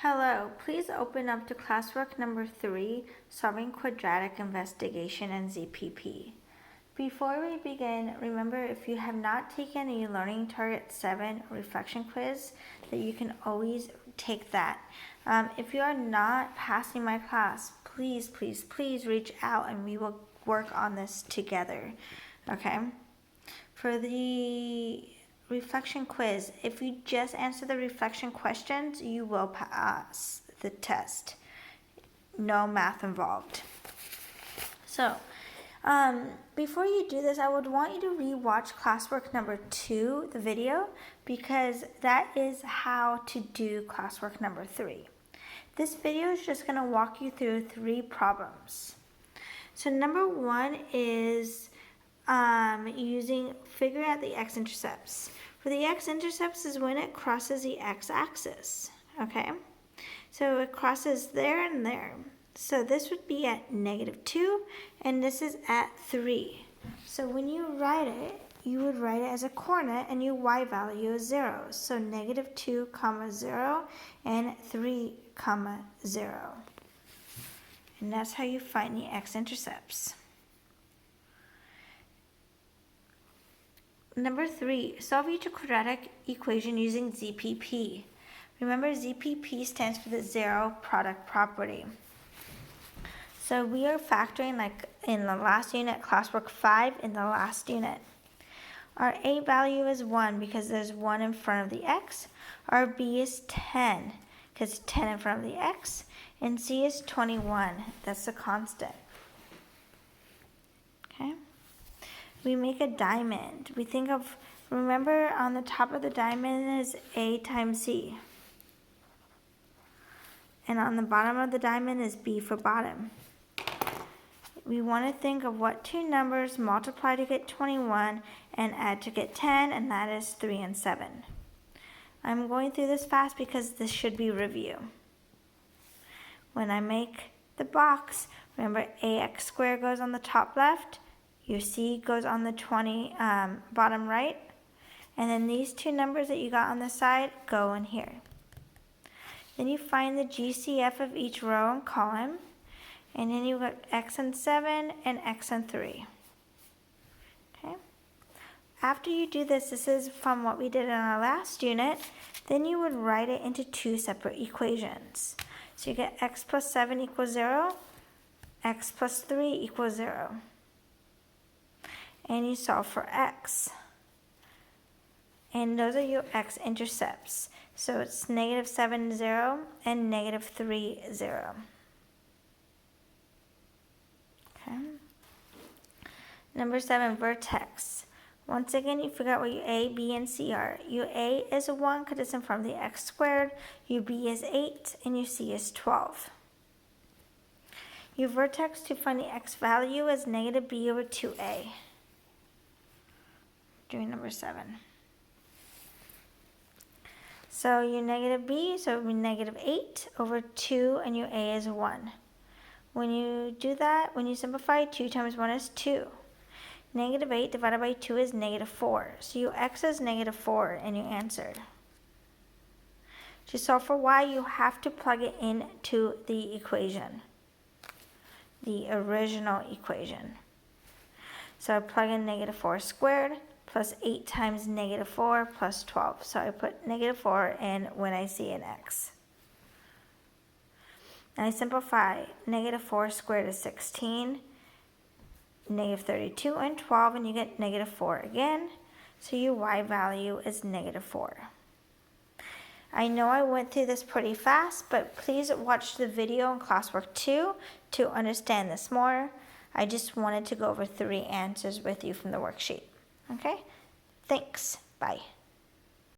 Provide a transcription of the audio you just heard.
Hello, please open up to classwork number 3, Solving Quadratic Investigation and ZPP. Before we begin, remember if you have not taken a Learning Target 7 reflection quiz, that you can always take that. If you are not passing my class, please reach out and we will work on this together, okay? For the reflection quiz, if you just answer the reflection questions, you will pass the test. No math involved. So, before you do this, I would want you to re-watch classwork number 2, the video, because that is how to do classwork number 3. This video is just going to walk you through 3 problems. So number 1 is figuring out the x-intercepts. For the x-intercepts is when it crosses the x-axis, okay? So it crosses there and there. So this would be at -2, and this is at 3. So when you write it, you would write it as a coordinate, and your y value is 0. So -2, 0, and 3, 0. And that's how you find the x-intercepts. Number 3, solve each quadratic equation using ZPP. Remember, ZPP stands for the zero product property. So we are factoring like in the last unit, classwork 5 in the last unit. Our A value is 1 because there's 1 in front of the x. Our B is 10 because 10 in front of the x. And C is 21. That's the constant. Okay? We make a diamond. We think of, remember on the top of the diamond is A times C. And on the bottom of the diamond is B for bottom. We want to think of what 2 numbers multiply to get 21 and add to get 10, and that is 3 and 7. I'm going through this fast because this should be review. When I make the box, remember ax squared goes on the top left, your C goes on the bottom right, and then these 2 numbers that you got on the side go in here. Then you find the GCF of each row and column, and then you've got x and 7 and x and 3. Okay. After you do this, this is from what we did in our last unit, then you would write it into 2 separate equations. So you get x plus 7 equals 0, x plus 3 equals 0. And you solve for x. And those are your x-intercepts. So it's -7, 0, and -3, 0. Okay. Number 7, vertex. Once again, you figure out what your A, B, and C are. Your A is 1 because it's in front of the x squared. Your B is 8, and your C is 12. Your vertex to find the x value is -b over 2a. Doing number 7. So your -b, so it would be -8 over 2, and your a is 1. When you do that, when you simplify, 2 times 1 is 2. -8 divided by 2 is -4. So your x is -4, and you answered. To solve for y, you have to plug it into the equation, the original equation. So I plug in -4 squared plus 8 times -4 plus 12. So I put -4 in when I see an x. And I simplify. -4 squared is 16, -32 and 12, and you get -4 again. So your y value is -4. I know I went through this pretty fast, but please watch the video in classwork 2 to understand this more. I just wanted to go over 3 answers with you from the worksheet. Okay? Thanks. Bye.